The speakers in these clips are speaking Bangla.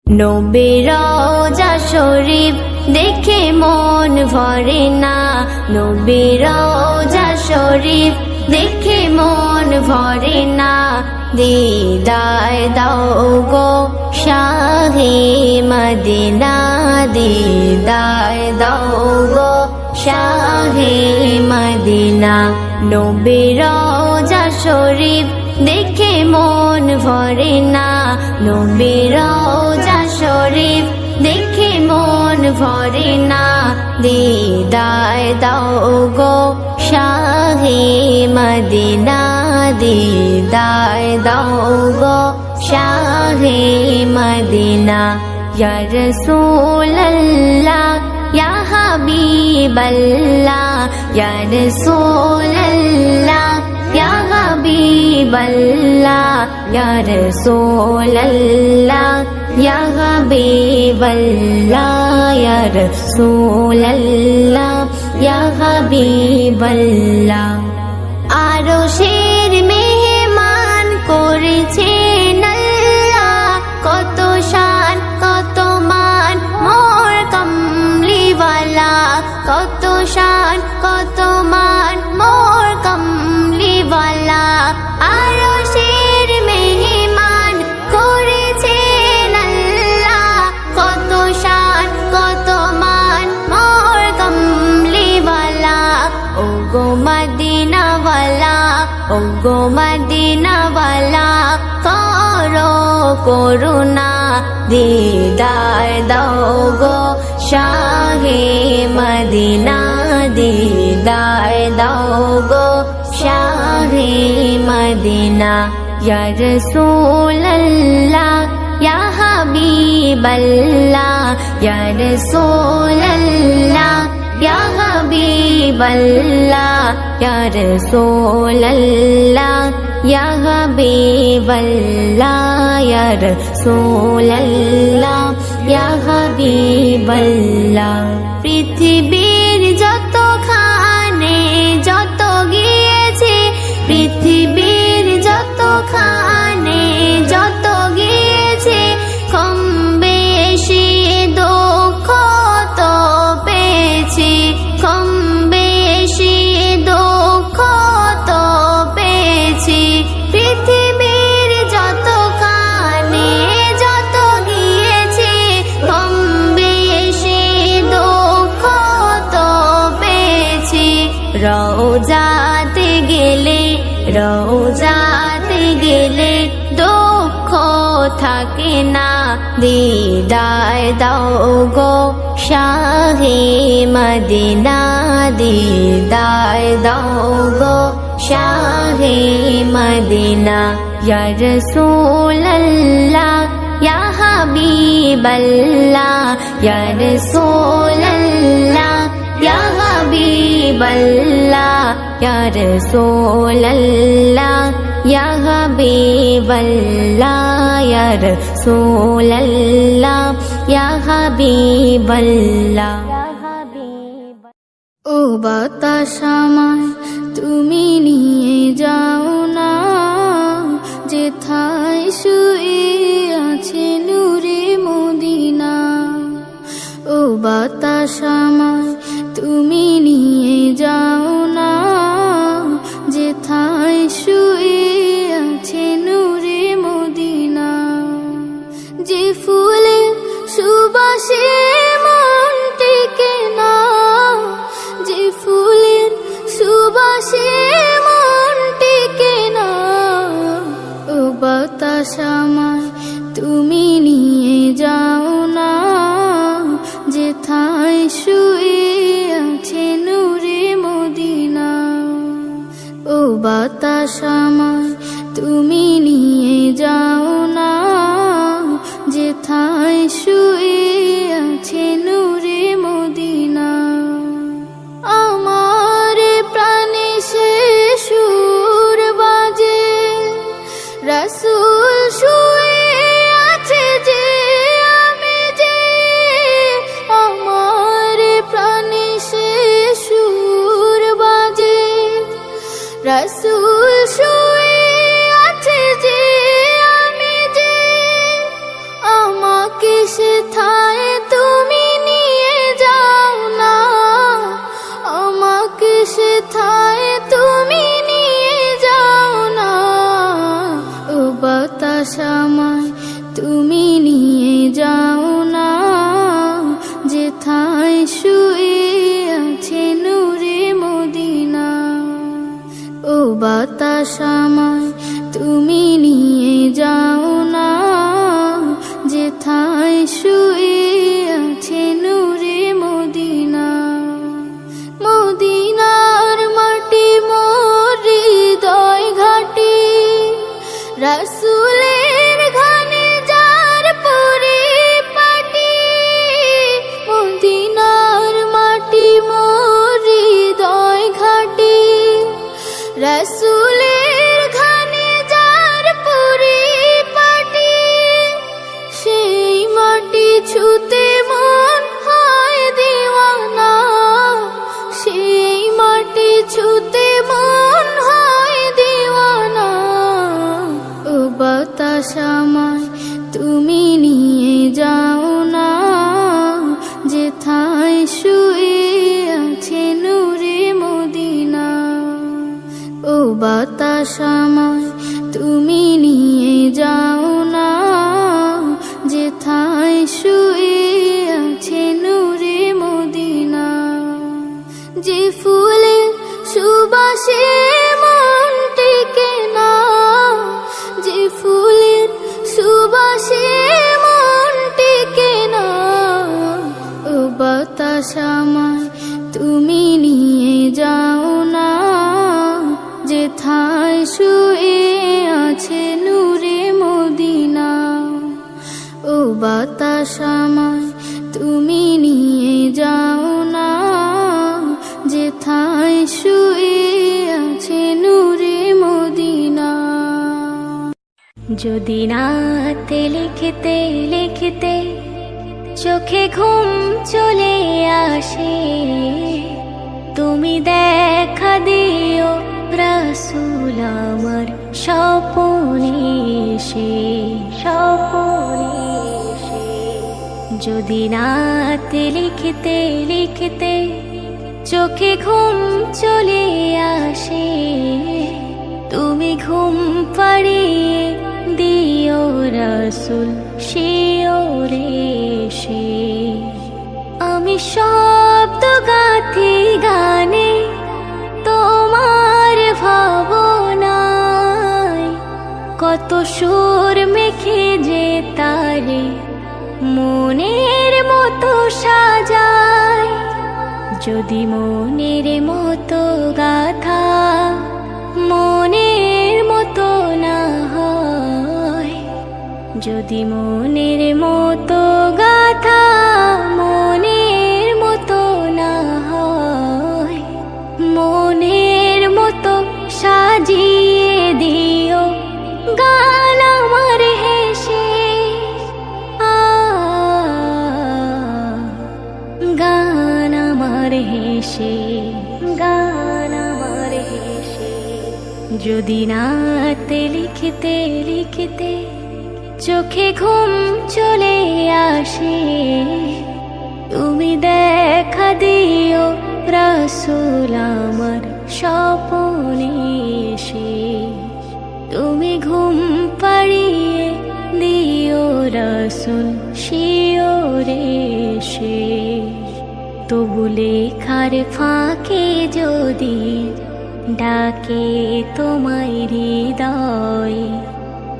নবীর রওজা শরীফ দেখে মন ভরে না, নবীর রওজা শরীফ দেখে মন ভরে না। দিদার দাও গো শাহে মদিনা, দিদার দাও গো শাহে মদিনা। নবীর রওজা শরীফ দেখে মন ভরে না, নবীর রওজা শরীফ দেখে মন ভরে না। দিদার দাও গো শাহে মদিনা, দিদার দাও গো শাহে মদিনা। ইয়া রাসূলুল্লাহ ইয়া হাবিবাল্লাহ, ইয়া রাসূলুল্লাহ ইয়া হাবিবাল্লাহ, ইয়া রাসূলুল্লাহ ইয়া হাবিবাল্লাহ, ইয়া রাসূলুল্লাহ ইয়া হাবিবাল্লাহ। আরশের মেহমান করেছেন আল্লাহ, কত শান কত মান মোর কমলিওয়ালা, কত শান কত মান মোর কমলিওয়ালা। আরশের মেহমান করেছেন আল্লাহ, কত শান কত মান মোর কমলিওয়ালা। ও গো মদিনাওয়ালা, ও গো মদিনাওয়ালা, করো করুণা, দিদার দাও গো শাহে মদিনা, দিদার দাও গো শাহে মদিনা। ইয়া রাসূলুল্লাহ ইয়া হাবিবাল্লাহ, ইয়া রাসূলুল্লাহ ইয়া হাবিবাল্লাহ, ইয়া রাসূলুল্লাহ ইয়া হাবিবাল্লাহ, ইয়া রাসূলুল্লাহ ইয়া হাবিবাল্লাহ। পৃথিবীর যতখানে যত গিয়েছে, পৃথিবীর যতখানে যত গিয়েছে, কম বেশি দুঃখ তো পেয়েছি, কম বেশি দুঃখ তো পেয়েছি। পৃথিবীর যতখানে যত গিয়েছে, কম বেশি দুঃখ তো পেয়েছি। রওজাতে গেলে, রওজাতে গেলে দুঃখ থাকে না, দিদার দাও গো শাহে মদিনা, দিদার দাও গো শাহে মদিনা। ইয়া রাসূলুল্লাহ ইয়া হাবিবাল্লাহ, ইয়া রাসূলুল্লাহ ইয়া হাবিবাল্লাহ, ইয়া রাসূলুল্লাহ ইয়া হাবিবাল্লাহ, ইয়া রাসূলুল্লাহ ইয়া হাবিবাল্লাহ। ও বাতাস আমায় তুমি নিয়ে যাও না, যেথায় শুয়ে আছে নূরে মদিনা। ও বাতাস আমায় তুমি নিয়ে যাও না, যেথায় শুয়ে আছে নূরে মদিনা। যে ফুলের সুবাসে মন টেকে না, যে ফুলের সুবাসে মন টেকে না। ও বাতাস আমায় তুমি নিয়ে যাও না, যেথায় শুয়ে আছে নূরে মদিনা। ও বাতাস আমায় তুমি নিয়ে যাও না, যেথায় শুয়ে আছে নূরে মদিনা। আমার প্রাণে সে সুর বাজে, রাসূল শুয়ে আছে যে আমি যে। আমার প্রাণে সে সুর বাজে, রাসূল শুয়ে আছে যে আমি যে। আমাকে সেথায় তুমি নিয়ে যাও না, আমাকে সেথায় তুমি নিয়ে যাও না। ও বাতাস আমায় তুমি নিয়ে যাও না, যেথায় শুয়ে আছে নূরে মদিনা। ও বাতাস আমায় তুমি নিয়ে যাও না, যেথায় শুয়ে আছে নূরে মদিনা। মদিনার মাটি মোর হৃদয় ঘাটি, রাসূলের ঘানে যার পরিপাটি। মদিনার মাটি মোর হৃদয় ঘাটি, রাসূলের ঘানে যার পরিপাটি। সেই মাটি ছুতে মন হয় দিওয়ানা, সেই মাটি ছুতে মন হয় দিওয়ানা। ও বাতাস আমায় তুমি নিয়ে যাও না, যেথায় শুয়ে আছে নূরে মদিনা। ও বাতাস আমায় তুমি নিয়ে যাও না, যেথায় শুয়ে আছে নূরে মদিনা। যে ফুলের সুবাসে মন টেকে না, যে ফুলের সুবাসে মন টেকে না। ও বাতাস আমায় তুমি নিয়ে যাও না, যেথায় শুয়ে আছে নূরে মদিনা। ও বাতাস আমায় তুমি নিয়ে যাও না, যেথায় শুয়ে আছে নূরে মদিনা। যদি রাতে লিখতে লিখতে চোখে ঘুম চলে আসে, তুমি দেখা দিও রাসূল আমার স্বপনে এসে, স্বপনে এসে। যদি রাতে লিখতে লিখতে চোখে ঘুম চলে আসে, তুমি ঘুম পাড়িয়ে দিও রাসূল শিওরে এসে। আমি শব্দ গাথি গানে তোমার ভাবনায়, কত সুর মেখে যে তারে মনের মতো সাজায়। যদি মনের মতো গাথা মনের মতো না হয়, যদি মনের মতো গাথা মনের মতো না হয়, মনের মতো সাজিয়ে দিও গান আমার হেসে। গান আমার হেসে, গান আমার হেসে। যদি রাতে লিখতে লিখতে চোখে ঘুম চলে আসে, তুমি দেখা দিও রাসূল আমার স্বপনে এসে। তুমি ঘুম পাড়িয়ে দিও রাসূল শিওরে এসে। তবু লেখার ফাঁকে যদি ডাকে তোমায় হৃদয়,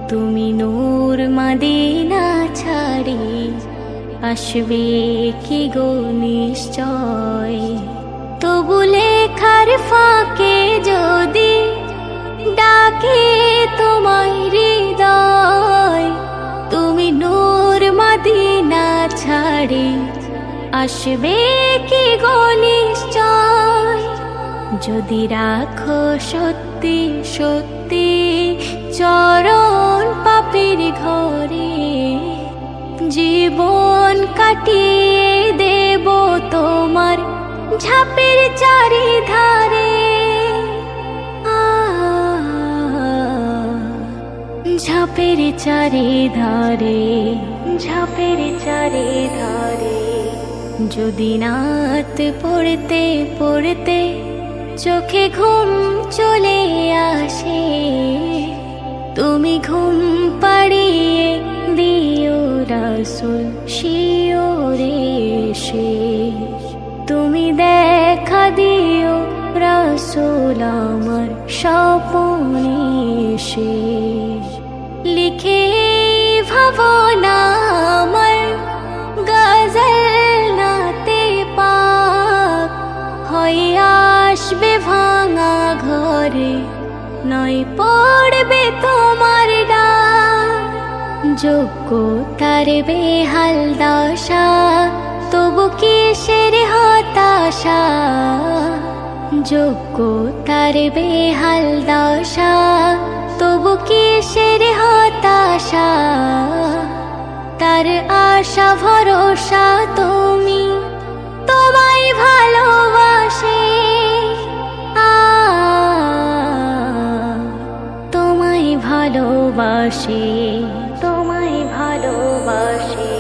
তুমি নূর মদিনা ছাড়ি আসবে কি গো নিশ্চয়। তবু লেখার ফাঁকে যদি ডাকে তোমায় হৃদয়, তুমি নূর মদিনা ছাড়ি আসবে কি গো নিশ্চয়। যদি রাখো সত্যি সত্যি চরণ পাপের ঘরে, জীবন কাটিয়ে দেব তোমার ঝাপের চারিধারে। ঝাপের চারিধারে, ঝাপের চারিধারে যদি রাত পড়তে পড়তে চোখে ঘুম চলে আসে, তুমি ঘুম পাড়িয়ে দিও রাসূল শিওরে এসে। তুমি দেখা দিও রাসূল আমার স্বপ্নে এসে। লিখে ভাবনা আমার গজল নাতে পাক, হয়ে আসবে ভাঙা ঘরে, নয় পড়বে তোমার ডাক। যোগ্য তার বেহাল দশা, তবু কিসের হতাশা। যোগ্য তার বেহাল দশা, তবু কিসের হতাশা। তার আশা ভরসা তুমি, তোমায় ভালোবাসে। তোমায় ভালোবাসে, তোমায় ভালোবাসে।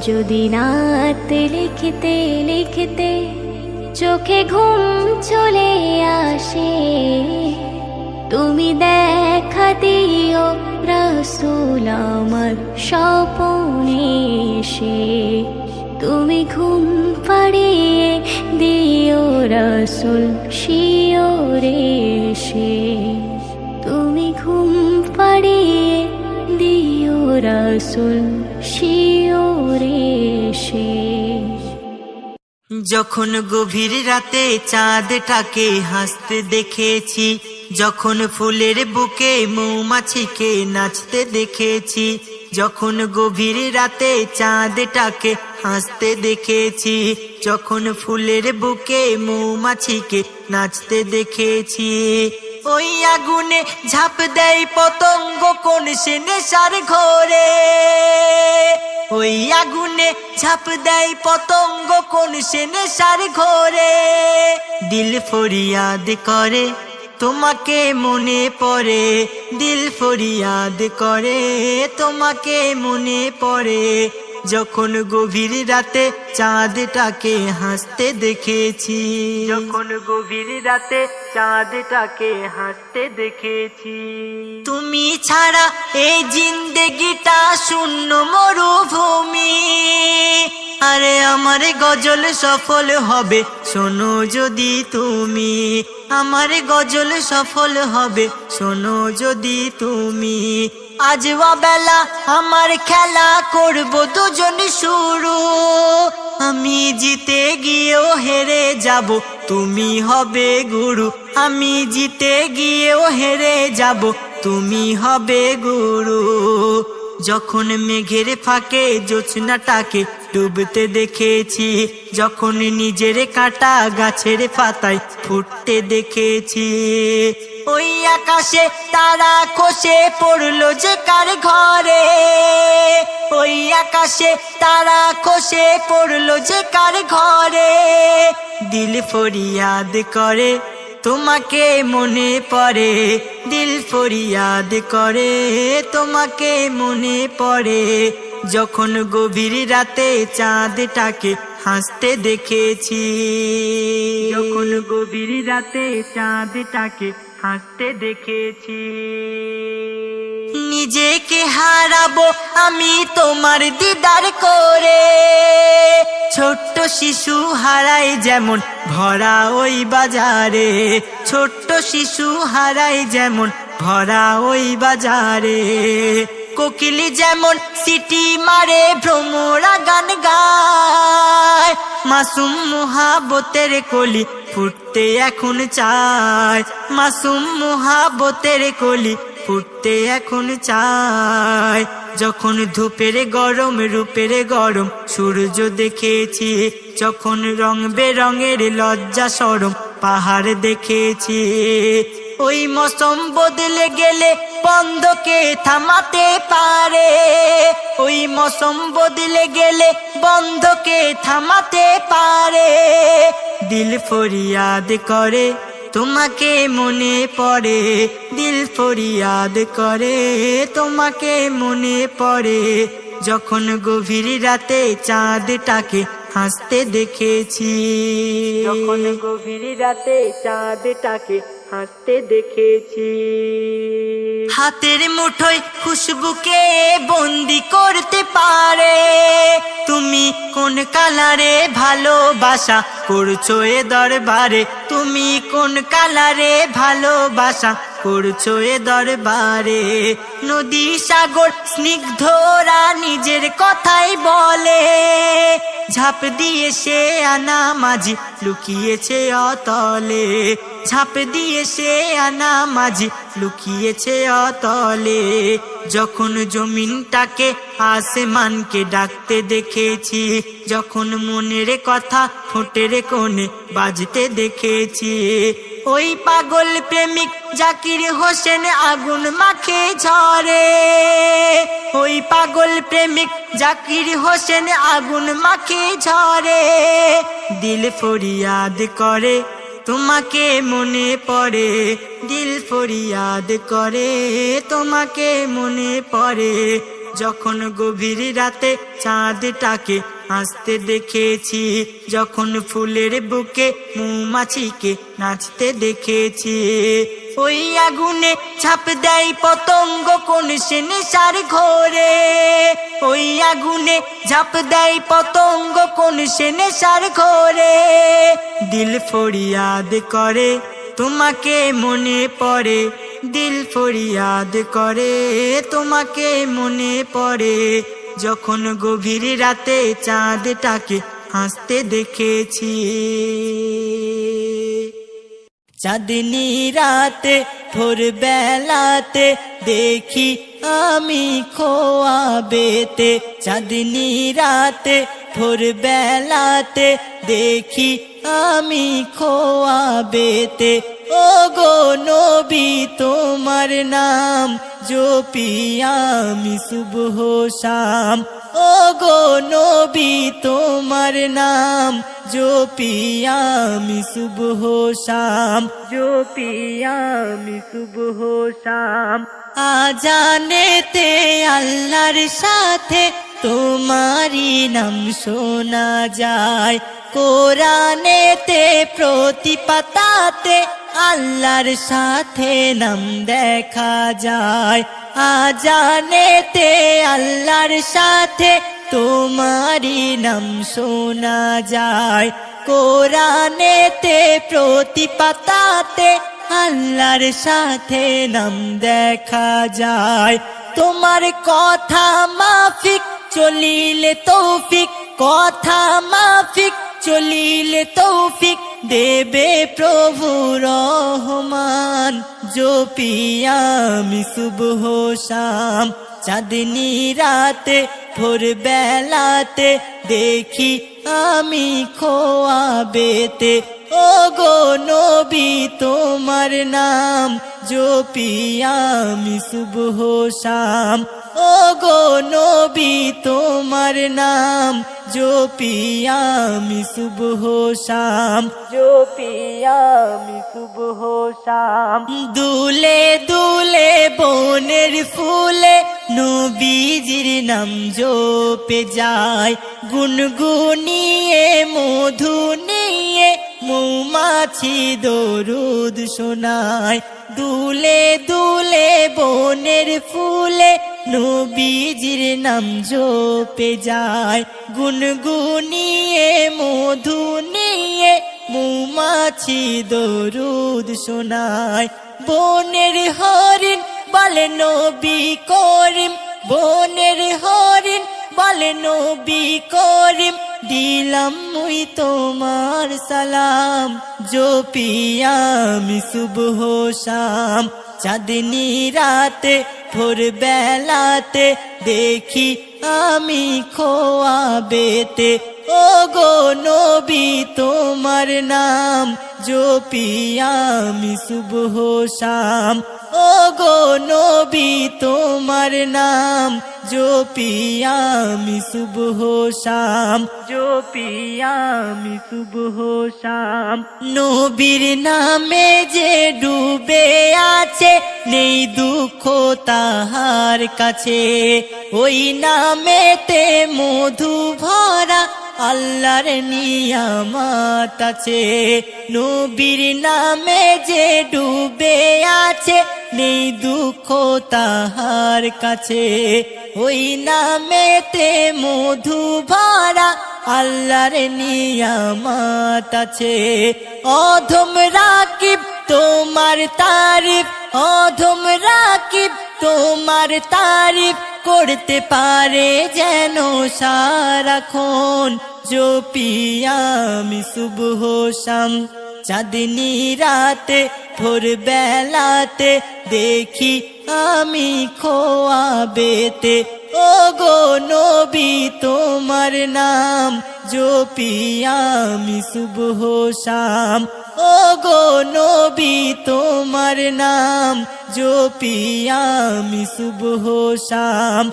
যদি রাত লিখতে লিখতে চোখে ঘুম চলে আসে, তুমি দেখা দিও রাসূল আমার স্বপ্নে এসে। তুমি ঘুম পাড়িয়ে দিও রাসূল শিওরে এসে। তুমি ঘুম পাড়িয়ে দিও রাসূল শিওরে এসে। যখন গভীর রাতে চাঁদটাকে হাসতে দেখেছি, যখন ফুলের বুকে মৌমাছিকে নাচতে দেখেছি, যখন গভীর রাতে চাঁদটাকে হাসতে দেখেছি, যখন ফুলের বুকে মৌমাছিকে নাচতে দেখেছি। ওই আগুনে ঝাঁপ দেয় পতঙ্গ কোন সে নেশার ঘরে, ওই আগুনে ঝাঁপ দেয় পতঙ্গ কোন সে নেশার ঘরে। দিল ফরিয়াদ করে তোমাকে মনে পড়ে, দিল ফরিয়াদ করে তোমাকে মনে পড়ে। যখন গভীর রাতে চাঁদটাকে হাসতে দেখেছি, যখন গভীর রাতে চাঁদটাকে হাসতে দেখেছি। তুমি ছাড়া এই জিন্দেগিটা শূন্য মরুভূমি। আরে আমার গজল সফল হবে শোনো যদি তুমি, আমার গজল সফল হবে শোনো যদি তুমি। আজ বেলা আমার খেলা করব দুজন শুরু, আমি জিতে গিয়েও হেরে যাব তুমি হবে গুরু, আমি জিতে গিয়েও হেরে যাব তুমি হবে গুরু। যখন মেঘের ফাঁকে জোছনাটাকে ডুবতে দেখেছি, যখন নিজের কাটা গাছের পাতায় ফুটতে দেখেছি, ওই আকাশে তারা খসে পড়লো যে কার ঘরে, ওই আকাশে তারা খসে পড়লো যে কার ঘরে। দিল ফরিয়াদ করে তোমাকে মনে পড়ে, দিল ফরিয়াদ করে তোমাকে মনে পড়ে। যখন গভীর রাতে চাঁদটাকে হাসতে দেখেছি, যখন গভীর রাতে চাঁদটাকে হাসতে দেখেছি। নিজেকে হারাবো আমি তোমার দিদার করে, ছোট্ট শিশু হারায় যেমন ভরা ওই বাজারে, ছোট্ট শিশু হারায় যেমন ভরা ওই বাজারে। কোকিলি যেমন সিটি মারে ভ্রমরা গান গায়, মাসুম মুহাব্বতের কলি ফুটতে এখন চায়, মাসুম মুহাব্বতের কলি ফুটতে এখন চায়। যখন ধূপের গরম রূপের গরম সূর্য দেখেছি, যখন রং বেরঙের লজ্জা শরম পাহাড় দেখেছি, ওই মৌসুম বদলে গেলে বন্ধকে থামাতে পারে, ওই মৌসুম বদলে গেলে বন্ধকে থামাতে পারে। দিল ফরিয়াদ করে তোমাকে মনে পড়ে দিল ফরিয়াদ করে তোমাকে মনে পড়ে যখন গভীর রাতে চাঁদটাকে হাসতে দেখেছি যখন গভীর রাতে চাঁদটাকে হাসতে দেখেছি হাতের মুঠোয় খুশবুকে বন্দি করতে পারে তুমি কোন কালারে ভালোবাসা করছো এ দরবারে তুমি কোন কালারে ভালোবাসা করছো এ দরবারে নদী সাগর স্নিগ্ধরা নিজের কথাই বলে ঝাঁপ দিয়ে সে আনা মাঝি লুকিয়েছে অতলে ঝাঁপ দিয়ে সে আনা মাঝি লুকিয়েছে অতলে যখন জমিনটাকে আসমানকে ডাকতে দেখেছি যখন মনের কথা ঠোঁটের কোণে বাজতে দেখেছি ওই পাগল প্রেমিক জাকির হোসেন আগুন মাখে ঝরে ওই পাগল প্রেমিক জাকির হোসেন আগুন মাখে ঝরে দিল ফরিয়াদ করে তোমাকে মনে পড়ে দিল ফরিয়াদ করে তোমাকে মনে পড়ে যখন গভীর রাতে চাঁদটাকে হাসতে দেখেছি যখন ফুলের বুকে মৌমাছিকে নাচতে দেখেছি ওই আগুনে ঝাঁপ দেয় পতঙ্গ কোন সে নেশার ঘোরে ওই আগুনে ঝাঁপ দেয় পতঙ্গ কোন সে নেশার ঘোরে দিল ফরিয়াদ করে তোমাকে মনে পড়ে দিল ফরিয়াদ করে তোমাকে মনে পড়ে যখন গভীর রাতে চাঁদটাকে হাসতে দেখেছি চাঁদনি রাতে ভোর বেলাতে দেখি আমি খোয়াবেতে চাঁদনি রাতে ভোর বেলাতে দেখি আমি খোয়াবেতে ও গো নবী তোমার নাম জপি আমি সুবহ শাম ও গো নবী তোমার নাম জপি আমি সুবহ শাম জপি আমি সুবহ শাম আজানেতে আল্লাহর সাথে তোমারি নাম শোনা যায় কোরআনেতে প্রতি পাতাতে আল্লাহর সাথে নাম দেখা যায় আজানেতে আল্লাহর সাথে তোমারি নাম শোনা যায় কোরআনেতে প্রতি পাতাতে আল্লাহর সাথে নাম দেখা যায় তোমার কথা মাফিক চলিলে তৌফিক কথা মাফিক চলিলে তৌফিক দেবে প্রভু রহমান জপি আমি সুবহ শাম চাঁদনি রাতে ভোর বেলাতে দেখি আমি খোয়াবেতে ও গো নবী তোমার নাম জপি আমি সুবহ শাম ও গো নবী তোমার নাম জপি আমি সুবহ শাম জপি আমি সুবহ শাম দুলে দুলে বনের ফুলে নবীজির নাম জপে যায় গুনগুনিয়ে মধু নিয়ে মৌমাছি দরুদ শোনায় দুলে দুলে বনের ফুলে নবীজির নাম জপে যায় গুনগুনিয়ে মধু নিয়ে মৌমাছি দরুদ শোনায় বনের হরিণ বলে নবী করিম বনের হরিণ বলে নবী করিম দিলাম মুই তোমার সালাম জপি আমি সুবহ শাম চাঁদনি রাতে ভোর বেলাতে দেখি আমি খোয়াবেতে ও গো নবী তোমার নাম জপি আমি সুবহ শাম ও গো নবী তোমার নাম জপি আমি সুবহ শাম জপি আমি সুবহ শাম নবীর নামে যে ডুবে আছে নেই দুঃখ তাহার কাছে ওই নামেতে মধু ভরা আল্লাহর নিয়ামত আছে নবীর নামে যে ডুবে আছে নেই দুঃখ তাহার কাছে ওই নামেতে মধু ভরা আল্লাহর নিয়ামত আছে অধম রাকিব তোমার তারিফ অধম রাকিব তোমার তারিফ করতে পারে যেন সারাক্ষণ জপি আমি সুবহ শাম চাঁদনি রাতে ভোর বেলাতে দেখি আমি খোয়াবেতে ও গো নবী তোমার নাম জপি আমি সুবহ শাম ও গো নবী তোমার নাম জপি আমি সুবহ শাম